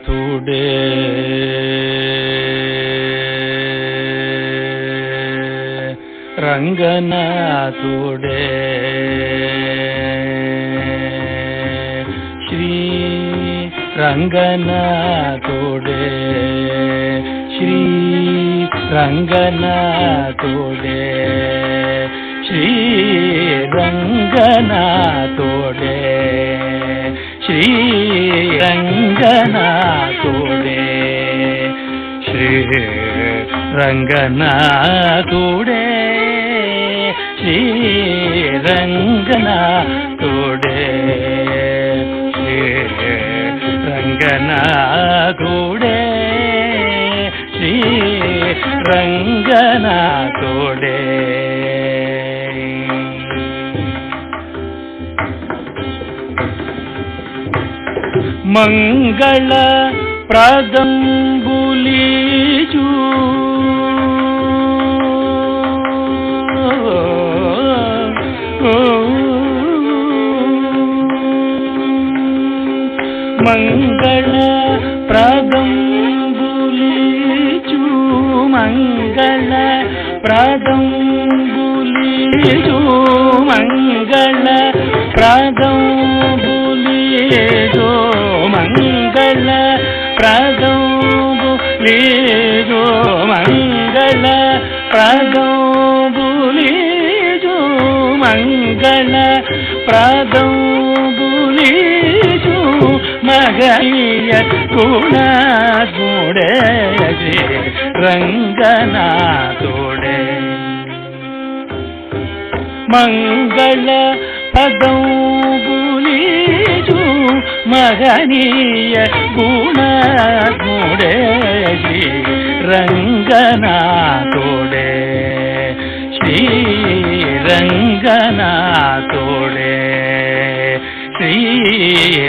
ತುಡೆ ರಂಗನಾಥುಡೆ ಶ್ರೀ ರಂಗನಾಥುಡೆ ಶ್ರೀ ರಂಗನಾಥುಡೆ ಶ್ರೀ ರಂಗನಾಥುಡೆ ಶ್ರೀ ರಂಗನಾಥುಡೆ ಶ್ರೀ ರಂಗನಾಥುಡೆ ಶ್ರೀ ರಂಗನಾಥುಡೆ ಶ್ರೀ ರಂಗನಾಥುಡೆ ಶ್ರೀ ರಂಗನಾಥುಡೆ ಮಂಗಳ ಪ್ರಾದಂಬುಲೀಜು ಮಂಗಳ ಪ್ರಾದಂಬುಲೀಜು ಮಂಗಳ ಪ್ರಾದಂಬುಲೀಜು ಮಂಗಳ ಪ್ರಾದಂಬುಲೀಜು ಮಂಗಳ ಪ್ರಾದಂಬುಲೀಜು ಮಂಗಳ ಪ್ರಾದಂಬುಲೀಜು ಮಂಗಳ ಪ್ರಾದಂಬುಲೀಜು ಮಗನಿಯ ಗುಣಗುಡೆ ರಂಗನಾಥುಡೆ ಮಂಗಳ ಪದಂಬುಲೀಜು ಮಗನಿಯ ಗುಣಗುಡೆ ರಂಗನಾಥುಡೆ ಶ್ರೀ ರಂಗನಾಥುಡೆ ಶ್ರೀ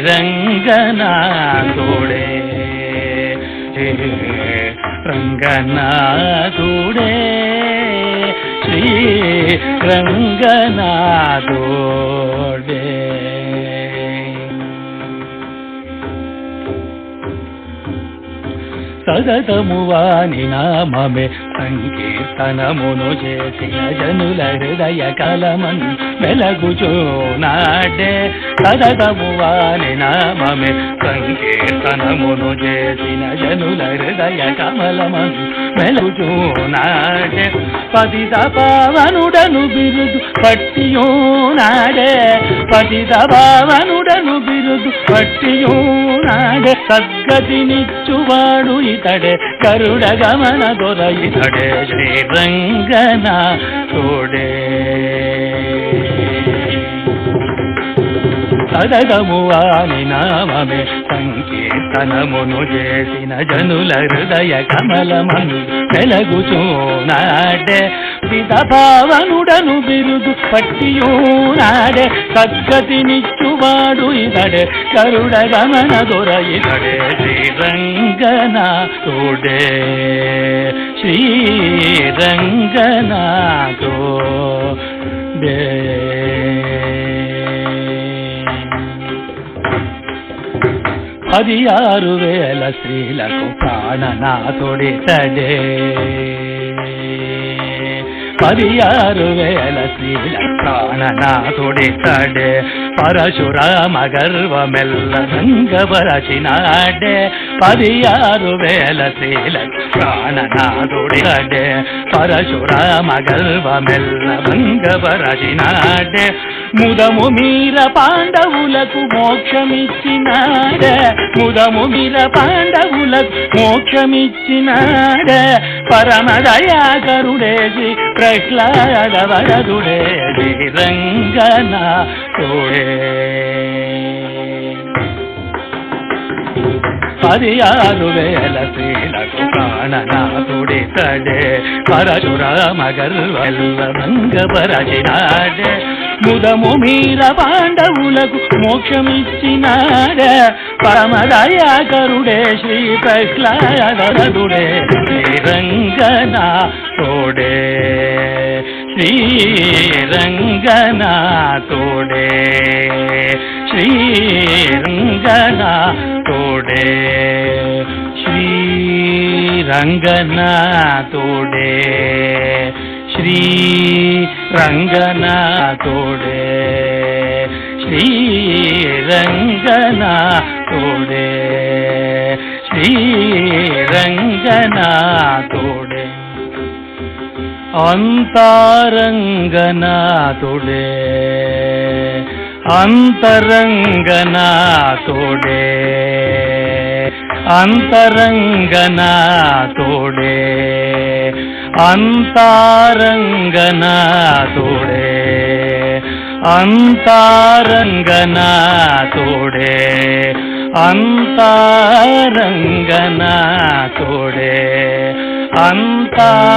ರಂಗನಾಥುಡೆ ರಂಗನಾಥುಡೆ ಶ್ರೀ ರಂಗನಾಥುಡೆ సదతమువాని నామమే సంకీర్తనమును చేసిన జనుల హృదయ కలమన్ వెలగుచూనాడే సదతమువాని నామమే సంకీర్తనమును చేసిన జనుల హృదయ కమలమన్ వెలగుచూనాడే పతిత పావనుడను బిరుదు పట్టియూనాడే పతిత పావనుడను బిరుదు పట్టియూనాడే సద్గతినిచ్చువాడు ఇతడే కరుడ గమన దొర ఇతడే శ్రీరంగనాథుడే సదగమువాని నామమే సంకీర్తనమును చేసిన జనుల హృదయ కమలమను వెలగుచూనాడే విధభావనుడను బిరుదు పట్టియూనాడే సద్గతినిచ్చువాడు ఇతడే కరుడ గమన దొర ఇతడే శ్రీరంగనాథుడే శ్రీరంగనాథుడే పదియారు వేల స్త్రీలకు ప్రాణనాథుడితడే పదియారు వేల స్త్రీల ప్రాణనాథుడితడే పరశురామ గర్వమెల్ల భంగపరచినాడే పదియారు వేల స్త్రీలకు ప్రాణనాథుడితడే పరశురామ గర్వమెల్ల భంగపరచినాడే ముదము మీర పాండవులకు మోక్షమిచ్చినాడే ముదము మీర పాండవులకు మోక్షమిచ్చినాడే పరమదయాకరుడే ప్రహ్లాద వరదుడే రంగనాథుడే పదియారు వేల స్త్రీలకు ప్రాణనాథుడితడే పరశురామ గర్వెల్ల భంగపరచినాడే ముదము మీర పాండవులకు మోక్షమిచ్చినాడే పరమదయాకరుడే శ్రీ ప్రహ్లాదుడే శ్రీరంగనాథుడే శ్రీరంగనాథుడే శ్రీరంగనాథుడే ರಂಗನಾಥೋಡೆ ಶ್ರೀ ರಂಗನಾಥೋಡೆ ಶ್ರೀ ರಂಗನಾಥೋಡೆ ಶ್ರೀ ರಂಗನಾಥೋಡೆ ಅಂತರಂಗನಾಥೋಡೆ ಅಂತರಂಗನಾಥೋಡೆ ಅಂತರಂಗನಾಥೋಡೆ ಅಂತರಂಗನಾಥೋಡೆ ಅಂತರಂಗನಾಥೋಡೆ ಅಂತರಂಗನಾಥೋಡೆ ಅಂತರಂಗನಾಥೋಡೆ